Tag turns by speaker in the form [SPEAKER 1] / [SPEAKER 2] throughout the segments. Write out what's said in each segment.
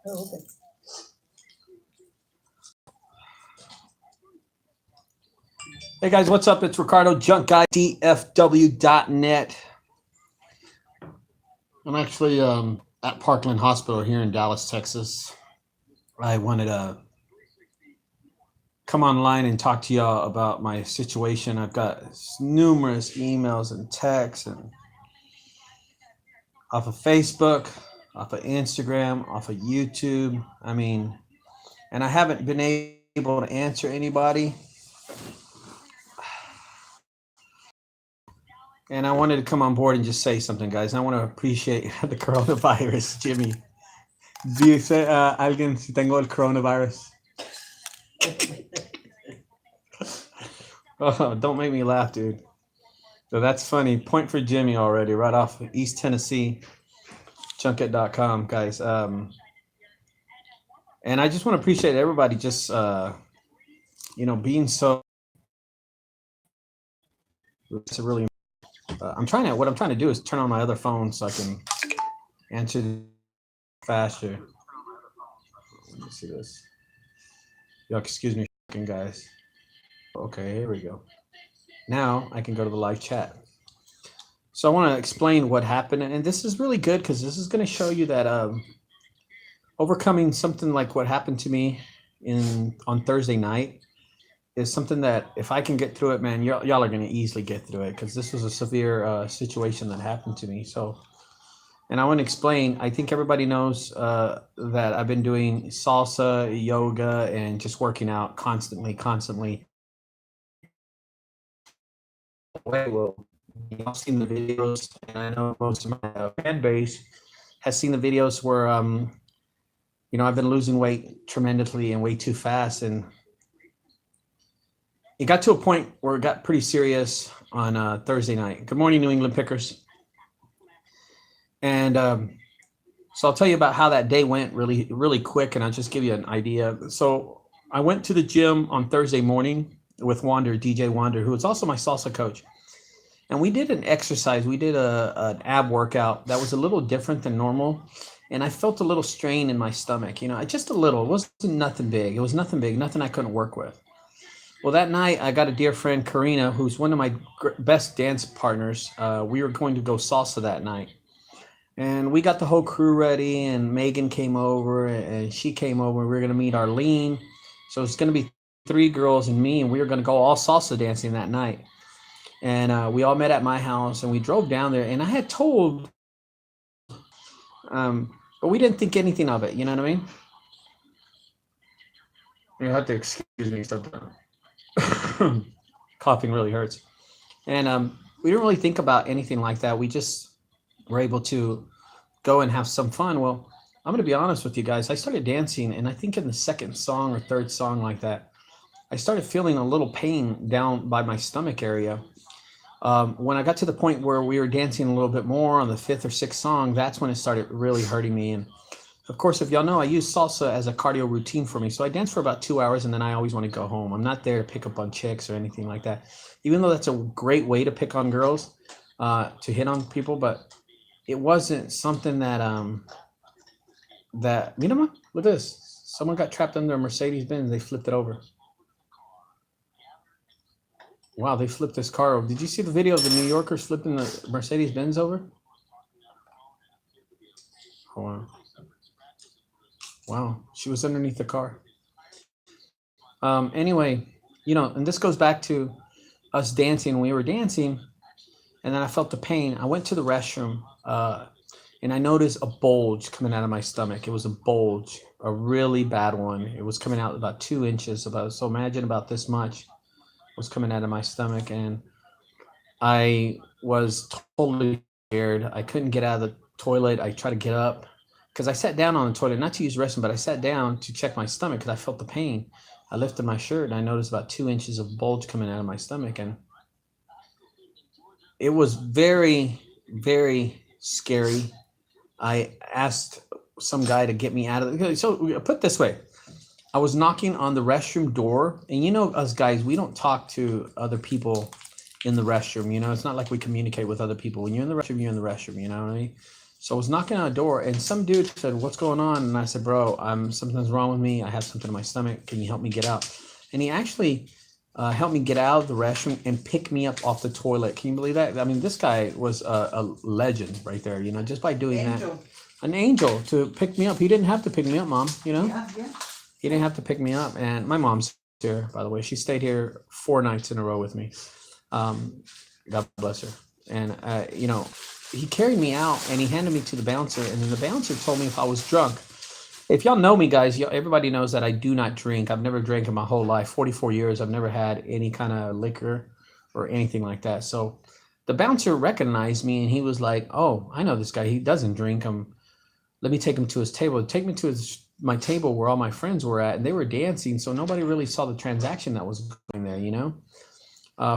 [SPEAKER 1] Oh, okay.
[SPEAKER 2] Hey guys, what's up? It's Ricardo, junkguysdfw.net. I'm actually at Parkland Hospital here in Dallas, Texas. I wanted to come online and talk to y'all about my situation. I've got numerous emails and texts and off of Facebook, off of Instagram, off of YouTube. I mean, and I haven't been able to answer anybody. And I wanted to come on board and just say something, guys. I want to appreciate the coronavirus, Jimmy. Dice alguien si tengo el coronavirus. Oh, don't make me laugh, dude. So that's funny. Point for Jimmy already, right off East Tennessee, junket.com, guys. And I just want to appreciate everybody just, being so. It's really. What I'm trying to do is turn on my other phone so I can answer faster. Let me see this. Yo, excuse me, guys. Okay, here we go. Now I can go to the live chat. So I want to explain what happened, and this is really good because this is going to show you that overcoming something like what happened to me on Thursday night is something that if I can get through it, man, y'all are going to easily get through it because this was a severe situation that happened to me. So, and I want to explain. I think everybody knows that I've been doing salsa, yoga, and just working out constantly. Well, y'all seen the videos, and I know most of my fan base has seen the videos where I've been losing weight tremendously and way too fast, and it got to a point where it got pretty serious on Thursday night. Good morning, New England Pickers. And so I'll tell you about how that day went really, really quick, and I'll just give you an idea. So I went to the gym on Thursday morning with DJ Wander, who is also my salsa coach. And we did an exercise. We did an ab workout that was a little different than normal. And I felt a little strain in my stomach, just a little. It wasn't nothing big. It was nothing big, nothing I couldn't work with. Well, that night I got a dear friend, Karina, who's one of my best dance partners. We were going to go salsa that night. And we got the whole crew ready, and Megan came over, and she came over. We were going to meet Arlene. So it's going to be 3 girls and me, and we were going to go all salsa dancing that night. And we all met at my house, and we drove down there. And I had told, but we didn't think anything of it. You know what I mean? You have to excuse me sometimes. Coughing really hurts. And we didn't really think about anything like that. We just were able to go and have some fun. Well, I'm going to be honest with you guys. I started dancing, and I think in the second song or third song like that, I started feeling a little pain down by my stomach area. When I got to the point where we were dancing a little bit more on the 5th or 6th song, that's when it started really hurting me. And of course, if y'all know, I use salsa as a cardio routine for me. So I dance for about 2 hours, and then I always want to go home. I'm not there to pick up on chicks or anything like that, even though that's a great way to pick on girls, to hit on people. But it wasn't something that look at this. Someone got trapped under a Mercedes-Benz. They flipped it over. Wow, they flipped this car over. Did you see the video of the New Yorkers flipping the Mercedes-Benz over? Hold on. Wow, she was underneath the car. Anyway, and this goes back to us dancing. We were dancing, and then I felt the pain. I went to the restroom, and I noticed a bulge coming out of my stomach. It was a bulge, a really bad one. It was coming out about 2 inches. So imagine about this much was coming out of my stomach, and I was totally scared. I couldn't get out of the toilet. I tried to get up because I sat down on the toilet, not to use the restroom, but I sat down to check my stomach because I felt the pain. I lifted my shirt, and I noticed about 2 inches of bulge coming out of my stomach, and it was very, very scary. I asked some guy to get me out of it. So put it this way. I was knocking on the restroom door, and us guys, we don't talk to other people in the restroom. It's not like we communicate with other people. When you're in the restroom, you're in the restroom. You know what I mean? So I was knocking on a door, and some dude said, "What's going on?" And I said, "Bro, something's wrong with me. I have something in my stomach. Can you help me get out?" And he actually helped me get out of the restroom and pick me up off the toilet. Can you believe that? I mean, this guy was a legend right there. You know, just by doing that, an angel to pick me up. He didn't have to pick me up, Mom. You know, he didn't have to pick me up. And my mom's here, by the way. She stayed here 4 nights in a row with me. God bless her. And you know, he carried me out and he handed me to the bouncer, and then the bouncer told me if I was drunk. If y'all know me, guys, everybody knows that I do not drink. I've never drank in my whole life. 44 years, I've never had any kind of liquor or anything like that. So the bouncer recognized me and he was like, "Oh, I know this guy. He doesn't drink. Let me take him to his table." Take me to my table where all my friends were at, and they were dancing. So nobody really saw the transaction that was going there, you know?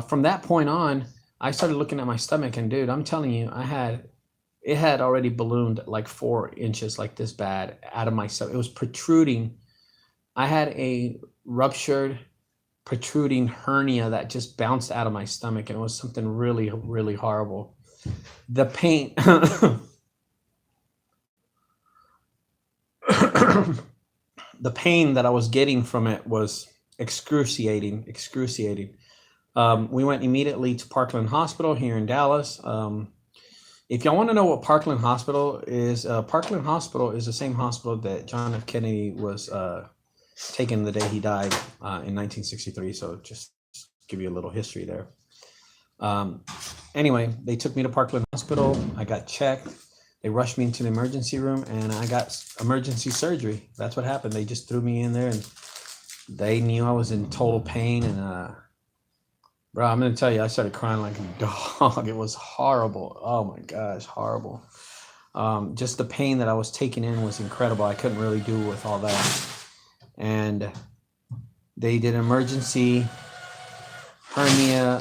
[SPEAKER 2] From that point on, I started looking at my stomach, and dude, I'm telling you, it had already ballooned like 4 inches, like this bad, out of my stomach. It was protruding. I had a ruptured, protruding hernia that just bounced out of my stomach, and it was something really, really horrible. The pain, the pain that I was getting from it was excruciating. We went immediately to Parkland Hospital here in Dallas. If y'all want to know what Parkland Hospital is the same hospital that John F. Kennedy was taken the day he died in 1963. So just give you a little history there. Anyway, they took me to Parkland Hospital. I got checked. They rushed me into the emergency room, and I got emergency surgery. That's what happened. They just threw me in there, and they knew I was in total pain. And bro, I'm going to tell you, I started crying like a dog. It was horrible. Oh my gosh, horrible. Just the pain that I was taking in was incredible. I couldn't really do with all that. And they did emergency hernia,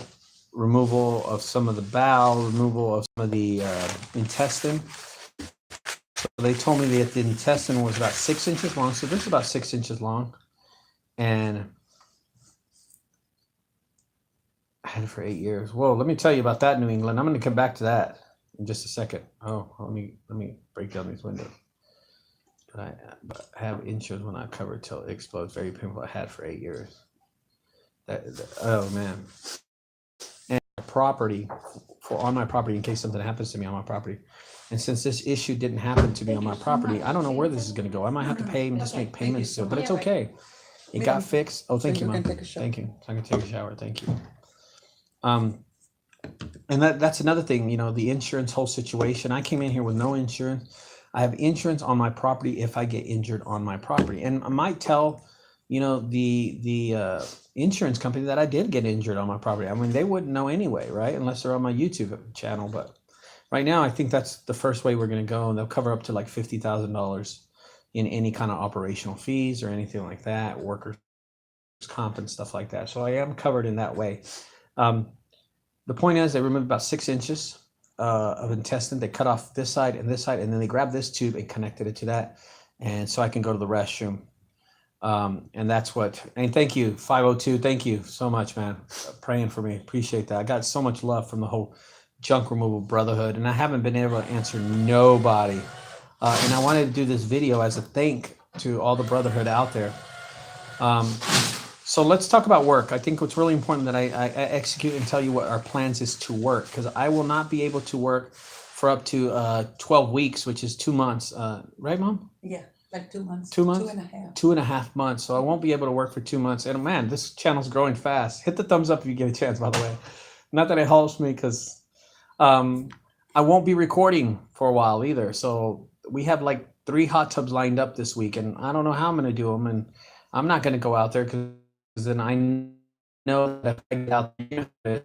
[SPEAKER 2] removal of some of the bowel, removal of some of the intestine. So they told me that the intestine was about 6 inches long. So this is about 6 inches long. And I had it for 8 years. Whoa, let me tell you about that, New England. I'm going to come back to that in just a second. Oh, let me break down these windows. But I have insurance when I cover till it explodes. Very painful. I had for 8 years. Oh man. And property on my property, in case something happens to me on my property. And since this issue didn't happen to me on my property, I don't know where this is going to go. I might have to pay and just make payments still, but it's okay. It got fixed. Oh, thank you, Mom. Thank you. I can take a shower. Thank you. And that's another thing, you know, the insurance whole situation. I came in here with no insurance. I have insurance on my property if I get injured on my property. And I might tell, you know, the insurance company that I did get injured on my property. I mean, they wouldn't know anyway, right? Unless they're on my YouTube channel. But right now, I think that's the first way we're going to go. And they'll cover up to like $50,000 in any kind of operational fees or anything like that, workers' comp and stuff like that. So I am covered in that way. The point is, they removed about 6 inches of intestine. They cut off this side, and then they grabbed this tube and connected it to that. And so I can go to the restroom. And that's what, and thank you, 502. Thank you so much, man. Praying for me. Appreciate that. I got so much love from the whole junk removal brotherhood, and I haven't been able to answer nobody. And I wanted to do this video as a thank to all the brotherhood out there. So let's talk about work. I think what's really important that I execute and tell you what our plans is to work, because I will not be able to work for up to 12 weeks, which is 2 months. Right, Mom?
[SPEAKER 1] Yeah, like 2 months.
[SPEAKER 2] 2 months?
[SPEAKER 1] 2.5.
[SPEAKER 2] 2.5 months. So I won't be able to work for 2 months. And man, this channel's growing fast. Hit the thumbs up if you get a chance, by the way. Not that it helps me, because I won't be recording for a while either. So we have like 3 hot tubs lined up this week, and I don't know how I'm going to do them. And I'm not going to go out there, because then I know that if I get out there,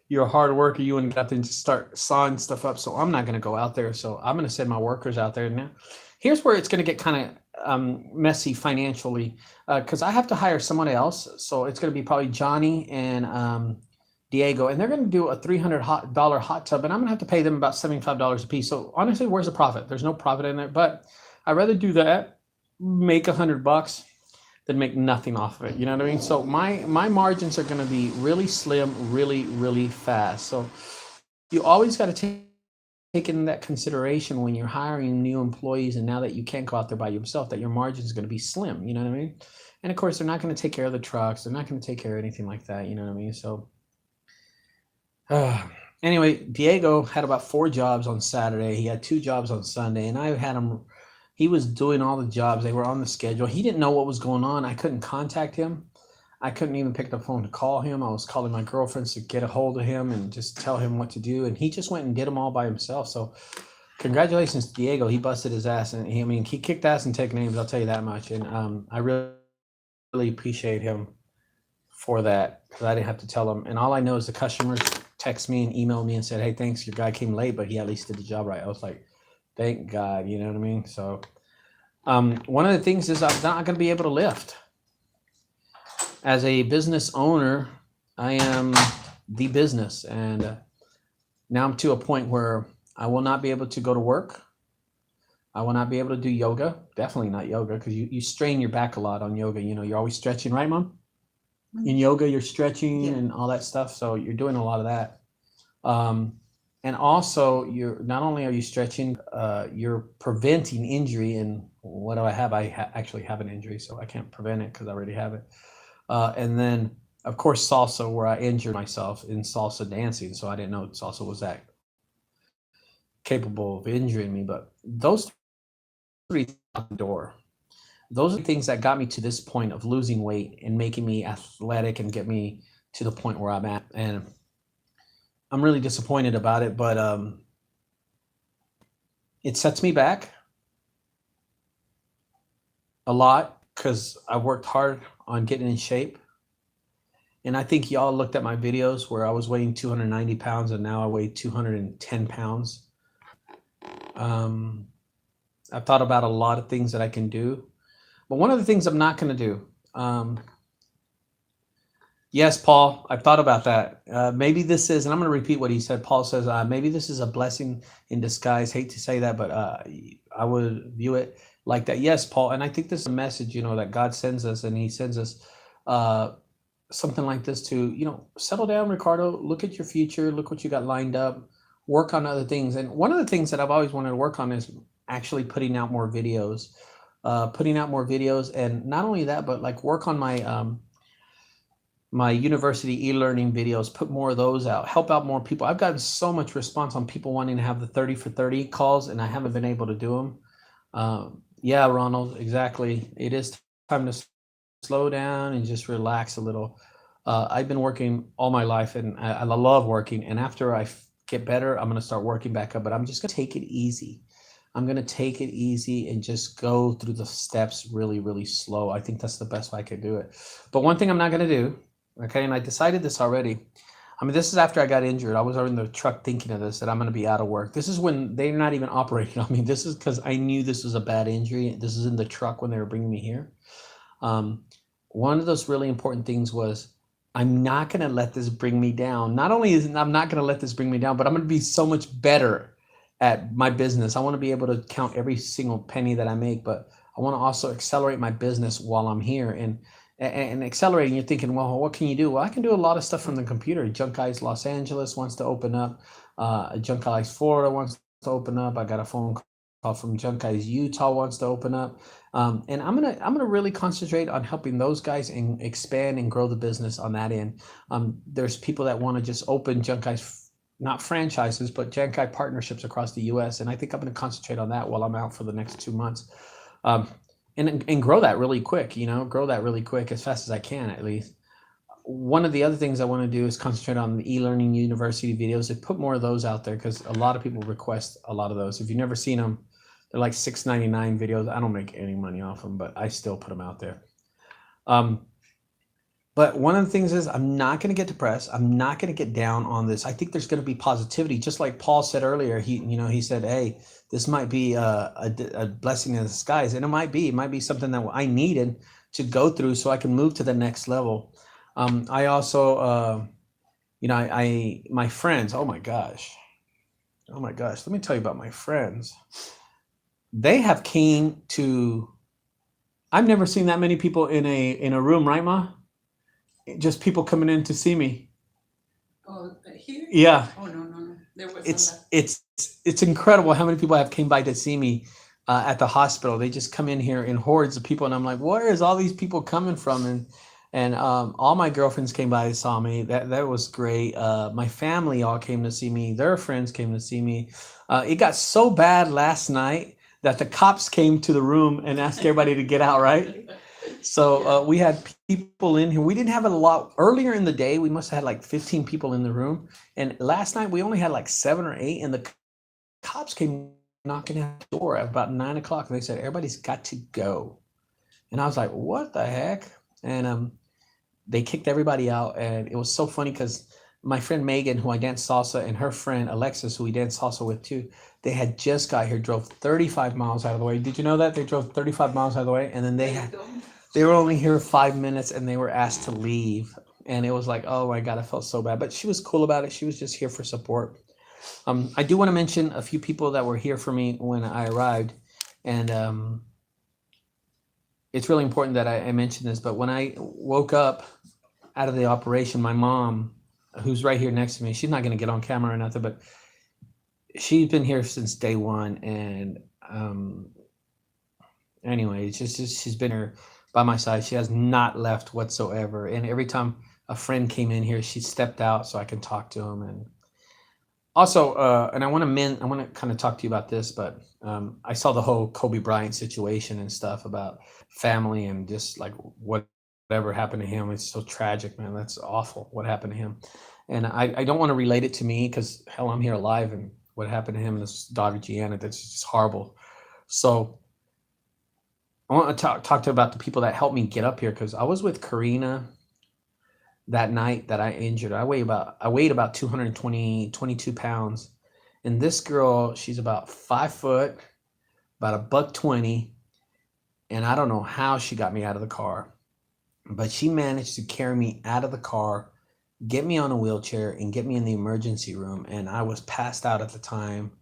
[SPEAKER 2] you're a hard worker. You wouldn't get out there and just start sawing stuff up. So I'm not going to go out there. So I'm going to send my workers out there. Now, here's where it's going to get kind of messy financially, because I have to hire someone else. So it's going to be probably Johnny and Diego, and they're going to do a $300 hot tub, and I'm going to have to pay them about $75 a piece. So honestly, where's the profit? There's no profit in it, but I'd rather do that, make $100 than make nothing off of it. You know what I mean? So my margins are going to be really slim, really, really fast. So you always got to take take in that consideration when you're hiring new employees, and now that you can't go out there by yourself, that your margin is going to be slim. You know what I mean? And of course, they're not going to take care of the trucks. They're not going to take care of anything like that. You know what I mean? So, anyway, Diego had about 4 jobs on Saturday. He had 2 jobs on Sunday, and I had him. He was doing all the jobs. They were on the schedule. He didn't know what was going on. I couldn't contact him. I couldn't even pick the phone to call him. I was calling my girlfriends to get a hold of him and just tell him what to do. And he just went and did them all by himself. So congratulations to Diego. He busted his ass. And he kicked ass and take names. I'll tell you that much. And I really appreciate him for that, because I didn't have to tell him. And all I know is the customers text me and emailed me and said, hey, thanks. Your guy came late, but he at least did the job right. I was like, thank God. You know what I mean? So one of the things is I'm not going to be able to lift. As a business owner, I am the business, and now I'm to a point where I will not be able to go to work. I will not be able to do yoga. Definitely not yoga, because you strain your back a lot on yoga. You know, you're always stretching, right, Mom? In yoga, you're stretching and all that stuff. So you're doing a lot of that. And also, you're not only are you stretching, you're preventing injury. And what do I have? I actually have an injury, so I can't prevent it because I already have it. And then, of course, salsa, where I injured myself in salsa dancing. So I didn't know salsa was that capable of injuring me. But those 3 out the door, those are things that got me to this point of losing weight and making me athletic and get me to the point where I'm at. And I'm really disappointed about it, but it sets me back a lot, because I worked hard on getting in shape. And I think y'all looked at my videos where I was weighing 290 pounds and now I weigh 210 pounds. I've thought about a lot of things that I can do, but one of the things I'm not going to do. Yes, Paul, I've thought about that. Maybe this is, and I'm going to repeat what he said. Paul says, maybe this is a blessing in disguise. Hate to say that, but I would view it like that. Yes, Paul. And I think this is a message, that God sends us, and he sends us something like this to, settle down, Ricardo, look at your future, look what you got lined up, work on other things. And one of the things that I've always wanted to work on is actually putting out more videos, and not only that, but like work on my university e-learning videos, put more of those out, help out more people. I've gotten so much response on people wanting to have the 30 for 30 calls, and I haven't been able to do them. Yeah, Ronald, exactly. It is time to slow down and just relax a little. I've been working all my life, and I love working. And after I get better, I'm going to start working back up, but I'm just going to take it easy. I'm going to take it easy and just go through the steps really, really slow. I think that's the best way I could do it. But one thing I'm not going to do, okay, and I decided this already. I mean, this is after I got injured. I was in the truck thinking of this, that I'm going to be out of work. This is when they're not even operating on me. This is because I knew this was a bad injury. This is in the truck when they were bringing me here. One of those really important things was, I'm not going to let this bring me down. Not only is I'm not going to let this bring me down, but I'm going to be so much better at my business. I want to be able to count every single penny that I make, but I want to also accelerate my business while I'm here. And accelerating, you're thinking, well, what can you do? Well, I can do a lot of stuff from the computer. JunkGuys Los Angeles wants to open up. JunkGuys Florida wants to open up. I got a phone call from JunkGuys Utah wants to open up. And I'm gonna really concentrate on helping those guys and expand and grow the business on that end. There's people that want to just open JunkGuys, not franchises, but JunkGuys partnerships across the U.S. And I think I'm going to concentrate on that while I'm out for the next 2 months. And grow that really quick, grow that really quick, as fast as I can, at least. One of the other things I want to do is concentrate on the e-learning university videos and put more of those out there, because a lot of people request a lot of those. If you've never seen them, they're like $6.99 videos. I don't make any money off them, but I still put them out there. But one of the things is, I'm not going to get depressed. I'm not going to get down on this. I think there's going to be positivity. Just like Paul said earlier, he said, hey, this might be a blessing in disguise. And it might be something that I needed to go through so I can move to the next level. I also, my friends, oh my gosh, let me tell you about my friends. They have came to, I've never seen that many people in a room, right, Ma? Just people coming in to see me.
[SPEAKER 1] Oh, here?
[SPEAKER 2] Yeah.
[SPEAKER 1] Oh, no.
[SPEAKER 2] It's incredible how many people have came by to see me at the hospital. They just come in here in hordes of people, and I'm like, where is all these people coming from? And all my girlfriends came by and saw me. That was great. My family all came to see me. Their friends came to see me. It got so bad last night that the cops came to the room and asked everybody to get out. Right. So we had people in here. We didn't have a lot earlier in the day. We must have had like 15 people in the room. And last night we only had like 7 or 8. And the cops came knocking at the door at about 9 o'clock. And they said, everybody's got to go. And I was like, what the heck? And they kicked everybody out. And it was so funny because my friend Megan, who I danced salsa, and her friend Alexis, who we danced salsa with too, they had just got here, drove 35 miles out of the way. Did you know that? They drove 35 miles out of the way. And then they were only here 5 minutes and they were asked to leave. And it was like, oh my God, I felt so bad. But she was cool about it. She was just here for support. I do want to mention a few people that were here for me when I arrived. And it's really important that I mention this. But when I woke up out of the operation, my mom, who's right here next to me, she's not going to get on camera or nothing, but she's been here since day one. And anyway, it's just she's been here by my side. She has not left whatsoever. And every time a friend came in here, she stepped out so I can talk to him. And also, and I want to kind of talk to you about this, but I saw the whole Kobe Bryant situation and stuff about family and just like whatever happened to him. It's so tragic, man. That's awful what happened to him. And I don't want to relate it to me because hell, I'm here alive, and what happened to him and his daughter Gianna, that's just horrible. So I want to talk about the people that helped me get up here, because I was with Karina that night that I injured. I weighed about 22 pounds. And this girl, she's about 5 foot, about $120. And I don't know how she got me out of the car, but she managed to carry me out of the car, get me on a wheelchair, and get me in the emergency room. And I was passed out at the time.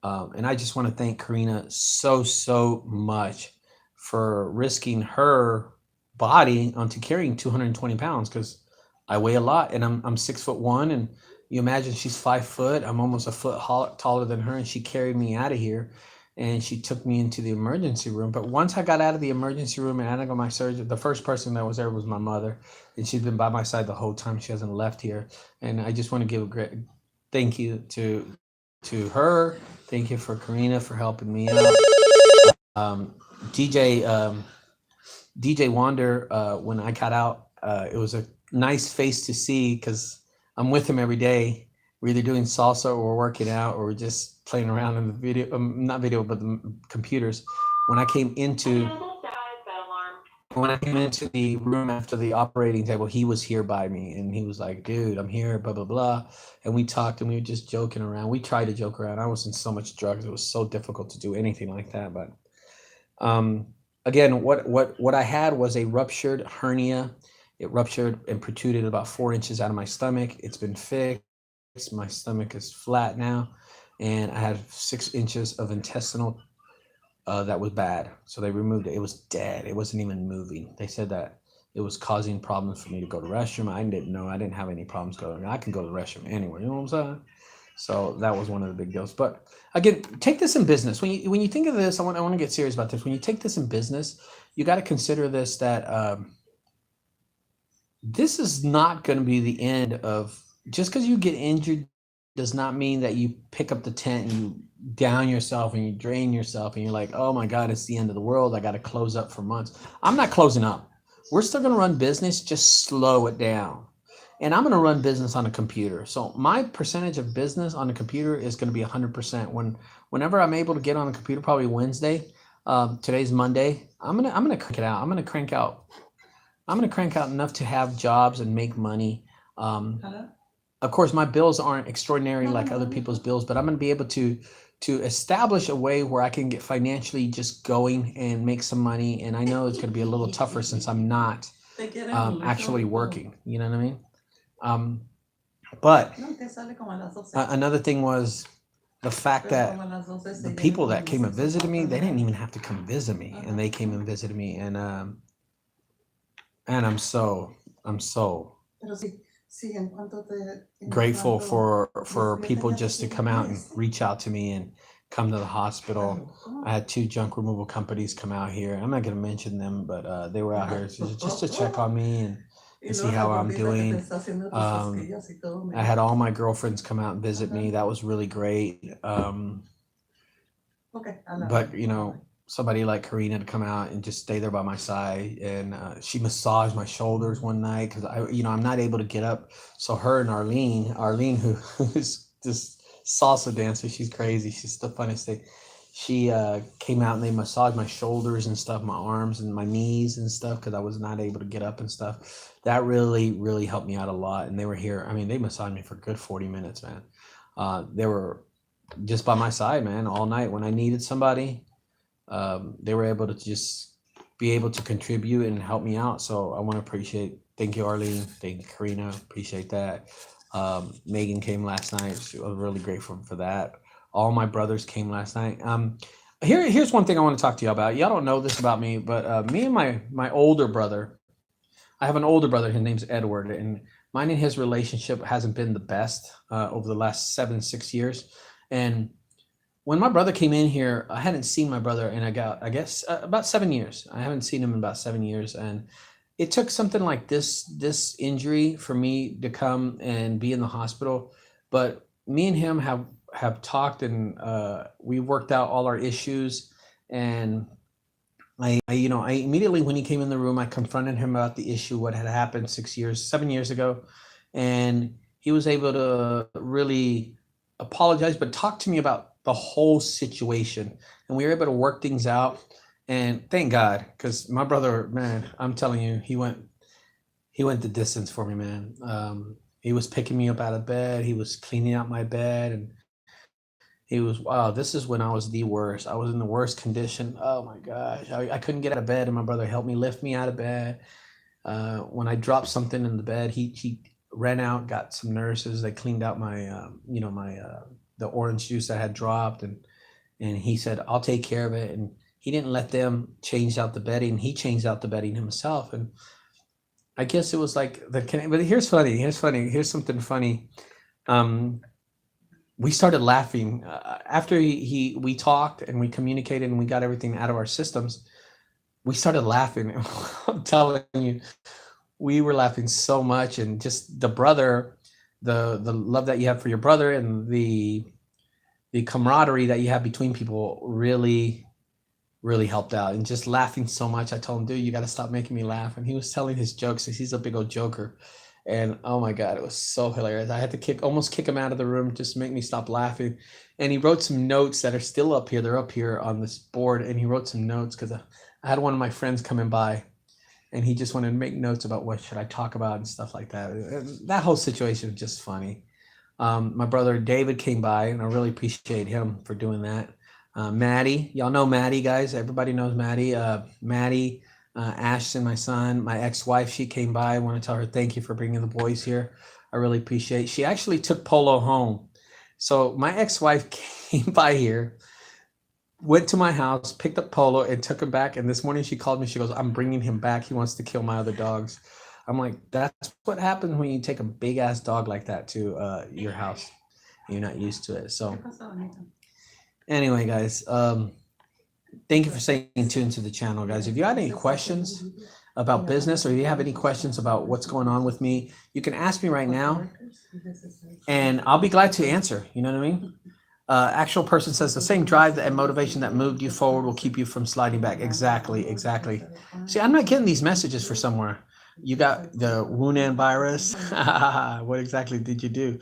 [SPEAKER 2] And I just want to thank Karina so much for risking her body onto carrying 220 pounds, because I weigh a lot, and I'm 6'1", and you imagine she's 5 foot. I'm almost a foot taller than her, and she carried me out of here, and she took me into the emergency room. But once I got out of the emergency room and I got my surgery, the first person that was there was my mother, and she's been by my side the whole time. She hasn't left here. And I just want to give a great thank you to her. Thank you for Karina for helping me out. DJ Wander, when I got out, it was a nice face to see, because I'm with him every day. We're either doing salsa or we're working out, or we're just playing around in the video, not video, but the computers. When I came into the room after the operating table, he was here by me, and he was like, dude, I'm here, blah, blah, blah. And we talked, and we were just joking around. We tried to joke around. I was in so much drugs. It was so difficult to do anything like that. But again, what I had was a ruptured hernia. It ruptured and protruded about 4 inches out of my stomach. It's been fixed. My stomach is flat now. And I had 6 inches of intestinal that was bad. So they removed it. It was dead. It wasn't even moving. They said that it was causing problems for me to go to the restroom. I didn't know. I didn't have any problems going. I can go to the restroom anywhere. You know what I'm saying? So that was one of the big deals. But again, take this in business. When you think of this, I want to get serious about this. When you take this in business, you got to consider this, that this is not going to be the end of, just because you get injured does not mean that you pick up the tent and you down yourself and you drain yourself and you're like, oh my God, it's the end of the world. I got to close up for months. I'm not closing up. We're still going to run business, just slow it down. And I'm going to run business on a computer. So my percentage of business on the computer is going to be 100%. Whenever I'm able to get on the computer, probably Wednesday, today's Monday, I'm going to crank it out. I'm going to crank out enough to have jobs and make money. Of course, my bills aren't extraordinary like other people's bills, but I'm going to be able to establish a way where I can get financially just going and make some money. And I know it's going to be a little tougher since I'm not actually working. You know what I mean? But another thing was the fact that the people that came and visited me, they didn't even have to come visit me, and they came and visited me, and I'm so grateful for people just to come out and reach out to me and come to the hospital. I had 2 junk removal companies come out here. I'm not going to mention them, but they were out here just to check on me and to see how I'm doing. I had all my girlfriends come out and visit me. That was really great. But you know, somebody like Karina to come out and just stay there by my side, and she massaged my shoulders one night because I'm not able to get up. So her and Arlene, who's this salsa dancer, she's crazy. She's the funniest thing. She came out and they massaged my shoulders and stuff, my arms and my knees and stuff because I was not able to get up and stuff. That really, really helped me out a lot. And they were here. I mean, they massaged me for a good 40 minutes, man. They were just by my side, man, all night when I needed somebody. They were able to just be able to contribute and help me out. So I want to thank you, Arlene. Thank you, Karina. Appreciate that. Megan came last night. She was really grateful for that. All my brothers came last night. Here's one thing I want to talk to you about. Y'all don't know this about me, but me and my older brother, I have an older brother. His name's Edward, and mine and his relationship hasn't been the best over the last 6 years. And when my brother came in here, I hadn't seen my brother in I guess about 7 years. I haven't seen him in about 7 years, and it took something like this injury for me to come and be in the hospital. But me and him have talked, and we worked out all our issues. And I immediately when he came in the room, I confronted him about the issue, what had happened 7 years ago, and he was able to really apologize, but talk to me about the whole situation, and we were able to work things out. And thank God, because my brother, man, I'm telling you, he went the distance for me, man. He was picking me up out of bed. He was cleaning out my bed, and wow, this is when I was the worst. I was in the worst condition. Oh my gosh, I couldn't get out of bed, and my brother helped me lift me out of bed. When I dropped something in the bed, he ran out, got some nurses. They cleaned out my, the orange juice I had dropped, and he said, I'll take care of it. And he didn't let them change out the bedding. He changed out the bedding himself. And I guess it was like but here's something funny. We started laughing after we talked and we communicated and we got everything out of our systems. We started laughing. I'm telling you, we were laughing so much, and just the love that you have for your brother and the camaraderie that you have between people really, really helped out. And just laughing so much, I told him, dude, you got to stop making me laugh. And he was telling his jokes. He's a big old joker. And oh my God, it was so hilarious. I had to almost kick him out of the room just to make me stop laughing. And he wrote some notes that are still up here. They're up here on this board. And he wrote some notes because I had one of my friends coming by, and he just wanted to make notes about what should I talk about and stuff like that. And that whole situation was just funny. My brother David came by, and I really appreciate him for doing that. Maddie, y'all know Maddie, guys. Everybody knows Maddie. Maddie, Ashton, my son, my ex-wife, she came by. I want to tell her thank you for bringing the boys here. I really appreciate it. She actually took Polo home. So my ex-wife came by here, went to my house, picked up Polo, and took him back. And this morning she called me. She goes, I'm bringing him back. He wants to kill my other dogs. I'm like, that's what happens when you take a big ass dog like that to your house. You're not used to it. So anyway, guys, thank you for staying tuned to the channel, guys. If you had any questions about business, or if you have any questions about what's going on with me, you can ask me right now, and I'll be glad to answer. You know what I mean? Actual person says the same drive and motivation that moved you forward will keep you from sliding back. Exactly. See, I'm not getting these messages for somewhere. You got the Wuhan virus. What exactly did you do?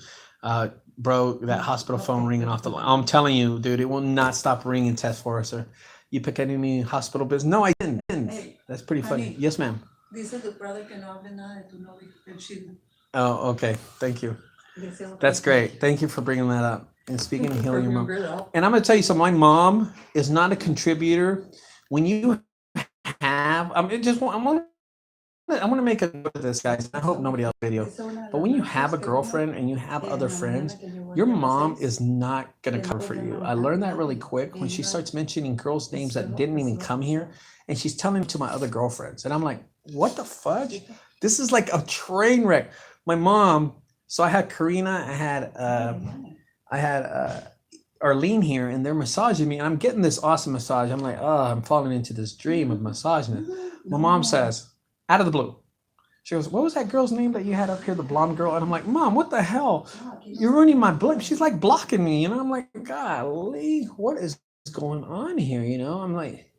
[SPEAKER 2] Bro, that hospital phone ringing off the line. I'm telling you, dude, it will not stop ringing, Test Forester. You pick any hospital business? No, I didn't. Hey, that's pretty funny. Honey, yes, ma'am. Oh, okay. Thank you. That's great. Thank you for bringing that up. And speaking of healing your mom. And I'm going to tell you something. My mom is not a contributor. When you have, I want to make a note of this, guys. I hope nobody else video. But when you have a girlfriend and you have other friends, your mom is not going to cover for you. I learned that really quick when she starts mentioning girls' names that didn't even come here. And she's telling them to my other girlfriends. And I'm like, what the fudge? This is like a train wreck. my mom. So I had Karina, I had Arlene here, and they're massaging me, and I'm getting this awesome massage. I'm like, oh, I'm falling into this dream of massaging it. My mom says, out of the blue, she goes, what was that girl's name that you had up here, the blonde girl? And I'm like, Mom, what the hell? You're ruining my blip. She's like blocking me. You know, I'm like, golly, what is going on here? You know, I'm like,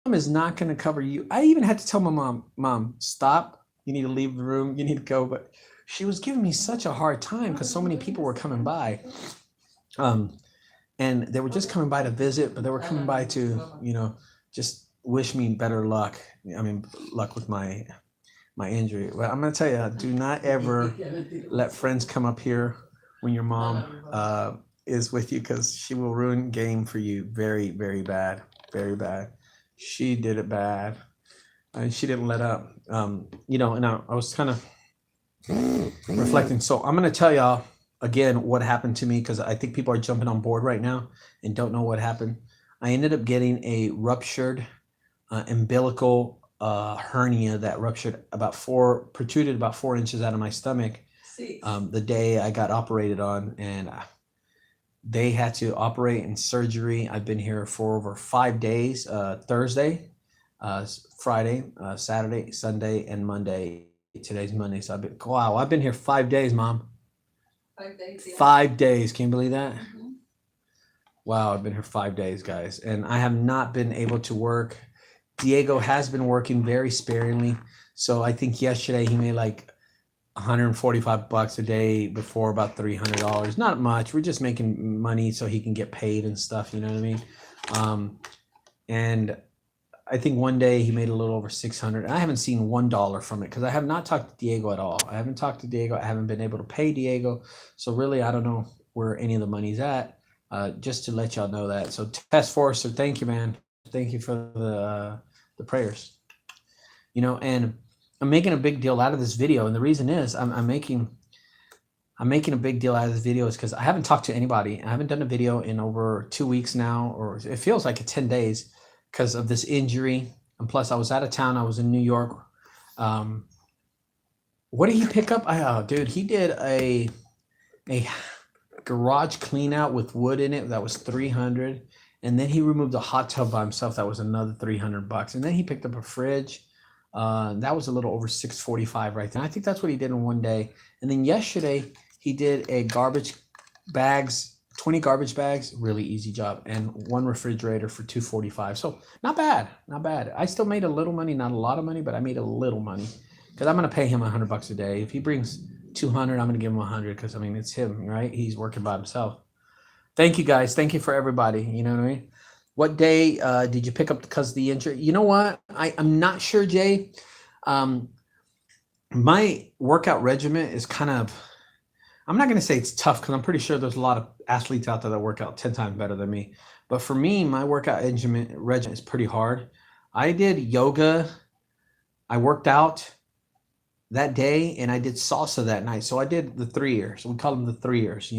[SPEAKER 2] mom is not going to cover you. I even had to tell my mom, stop. You need to leave the room. You need to go. But she was giving me such a hard time because so many people were coming by. And they were just coming by to visit, but they were coming by to, just wish me better luck. I mean, luck with my injury. But I'm gonna tell you, do not ever let friends come up here when your mom is with you, because she will ruin game for you very, very bad, very bad. She did it bad, and she didn't let up. And I was kind of reflecting. So I'm gonna tell y'all again what happened to me, because I think people are jumping on board right now and don't know what happened. I ended up getting a ruptured umbilical hernia that protruded about 4 inches out of my stomach the day I got operated on, and they had to operate in surgery. I've been here for over 5 days, Thursday, Friday, Saturday, Sunday, and Monday. Today's Monday, so I've been here 5 days, Mom.
[SPEAKER 1] 5 days. Yeah.
[SPEAKER 2] 5 days. Can you believe that? Mm-hmm. Wow, I've been here 5 days, guys, and I have not been able to work. Diego has been working very sparingly. So I think yesterday he made like $145 a day, before about $300. Not much. We're just making money so he can get paid and stuff. You know what I mean? And I think one day he made a little over 600. And I haven't seen $1 from it because I have not talked to Diego at all. I haven't talked to Diego. I haven't been able to pay Diego. So really, I don't know where any of the money's at. Just to let y'all know that. So Test Forcer, thank you, man. Thank you for the prayers. And I'm making a big deal out of this video, and the reason is I'm making a big deal out of this video is because I haven't talked to anybody. I haven't done a video in over 2 weeks now, or it feels like 10 days, because of this injury. And plus, I was out of town. I was in New York. What did he pick up? Dude, he did a garage clean out with wood in it that was $300, and then he removed a hot tub by himself that was another $300, and then he picked up a fridge that was a little over $645 right there. I think that's what he did in one day. And then yesterday he did a 20 garbage bags, really easy job, and one refrigerator for $245. So not bad. I still made a little money, not a lot of money, but I made a little money, because I'm gonna pay him $100 a day. If he brings 200, I'm gonna give him 100, because it's him, right? He's working by himself. Thank you, guys. Thank you for everybody. You know what I mean? What day did you pick up because of the injury? You know what? I'm not sure, Jay. My workout regimen is kind of, I'm not going to say it's tough, because I'm pretty sure there's a lot of athletes out there that work out 10 times better than me. But for me, my workout regimen is pretty hard. I did yoga. I worked out that day, and I did salsa that night. So I did the 3 years. We call them the 3 years,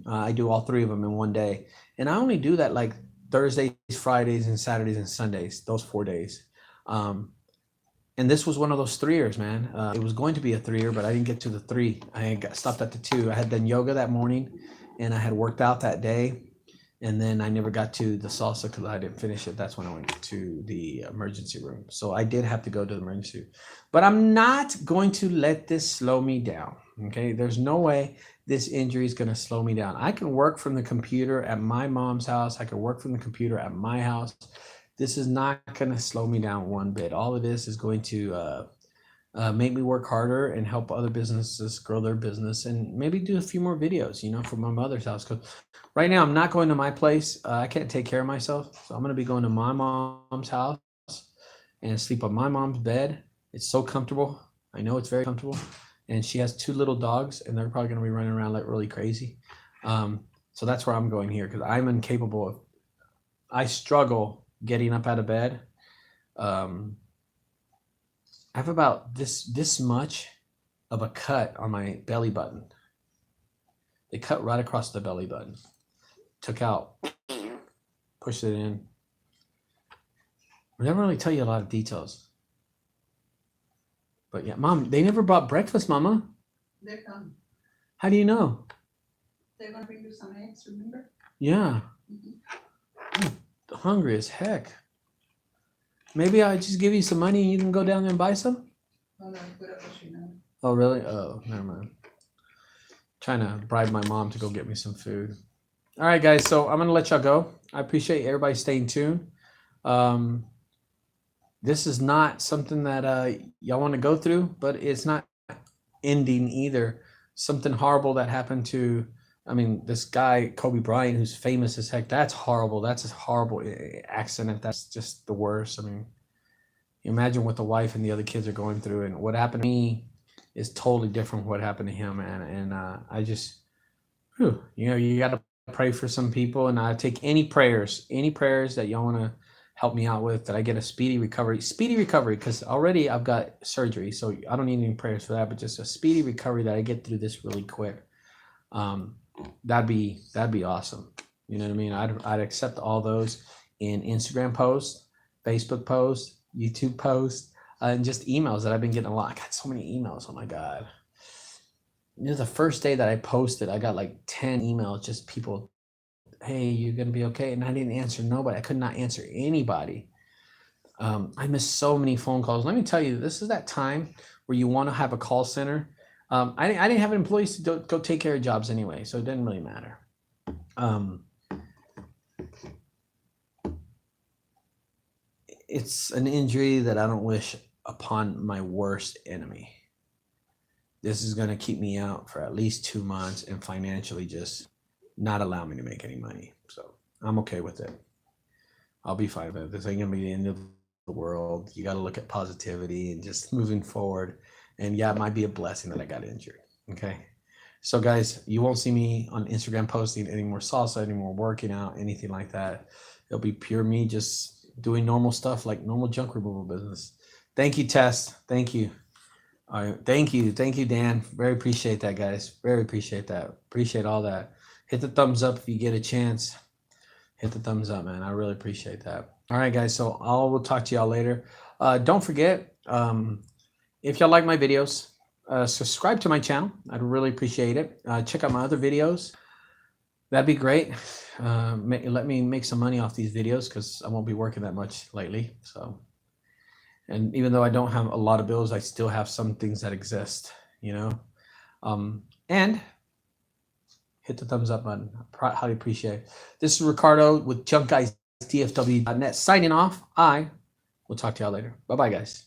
[SPEAKER 2] I do all 3 of them in one day. And I only do that like Thursdays, Fridays, and Saturdays and Sundays, those 4 days. And this was one of those 3 years, man. It was going to be a 3 year, but I didn't get to the 3. I got stopped at the 2. I had done yoga that morning, and I had worked out that day. And then I never got to the salsa because I didn't finish it. That's when I went to the emergency room. So I did have to go to the emergency room. But I'm not going to let this slow me down. Okay. There's no way this injury is going to slow me down. I can work from the computer at my mom's house. I can work from the computer at my house. This is not going to slow me down one bit. All of this is going to make me work harder and help other businesses grow their business, and maybe do a few more videos, from my mother's house. Because right now I'm not going to my place. I can't take care of myself. So I'm going to be going to my mom's house and sleep on my mom's bed. It's so comfortable. I know it's very comfortable. And she has 2 little dogs, and they're probably going to be running around like really crazy. So that's where I'm going here, because I'm incapable of, I struggle getting up out of bed. I have about this much of a cut on my belly button. They cut right across the belly button. Took out, pushed it in. I never really tell you a lot of details. But yeah, Mom, they never brought breakfast, Mama.
[SPEAKER 1] They're coming.
[SPEAKER 2] How do you know?
[SPEAKER 1] They're gonna bring you some eggs, remember?
[SPEAKER 2] Yeah. I'm hungry as heck. Maybe I just give you some money and you can go down there and buy some?
[SPEAKER 1] Oh, no, put up what you know.
[SPEAKER 2] Oh, really? Oh, never mind. Trying to bribe my mom to go get me some food. All right, guys. So I'm going to let y'all go. I appreciate everybody staying tuned. This is not something that y'all want to go through, but it's not ending either. Something horrible that happened to, I mean, this guy, Kobe Bryant, who's famous as heck. That's horrible. That's a horrible accident. That's just the worst. I mean, imagine what the wife and the other kids are going through. And what happened to me is totally different from what happened to him. And I just, you know, you got to pray for some people. And I take any prayers that y'all want to help me out with, that I get a speedy recovery, because already I've got surgery. So I don't need any prayers for that, but just a speedy recovery, that I get through this really quick. That'd be awesome. You know what I mean? I'd accept all those in Instagram posts, Facebook posts, YouTube posts, and just emails that I've been getting a lot. I got so many emails. Oh my God. You know, the first day that I posted, I got like 10 emails, just people, hey, you're going to be okay. And I didn't answer nobody. I could not answer anybody. I missed so many phone calls. Let me tell you, this is that time where you want to have a call center. I didn't have employees to go take care of jobs anyway, so it didn't really matter. It's an injury that I don't wish upon my worst enemy. This is going to keep me out for at least 2 months and financially just not allow me to make any money. So I'm okay with it. I'll be fine with it. This ain't going to be the end of the world. You got to look at positivity and just moving forward. And yeah, it might be a blessing that I got injured. Okay. So guys, you won't see me on Instagram posting any more salsa, any more working out, anything like that. It'll be pure me just doing normal stuff, like normal junk removal business. Thank you, Tess. Thank you. All right. Thank you, Dan. Very appreciate that, guys. Very appreciate that. Appreciate all that. Hit the thumbs up if you get a chance. Hit the thumbs up, man. I really appreciate that. All right, guys. So we'll talk to y'all later. Don't forget, if y'all like my videos, subscribe to my channel. I'd really appreciate it. Check out my other videos. That'd be great. Let me make some money off these videos, because I won't be working that much lately. So, and even though I don't have a lot of bills, I still have some things that exist, you know. And hit the thumbs up button. I highly appreciate it. This is Ricardo with JunkGuysdfw.net signing off. I will talk to y'all later. Bye-bye, guys.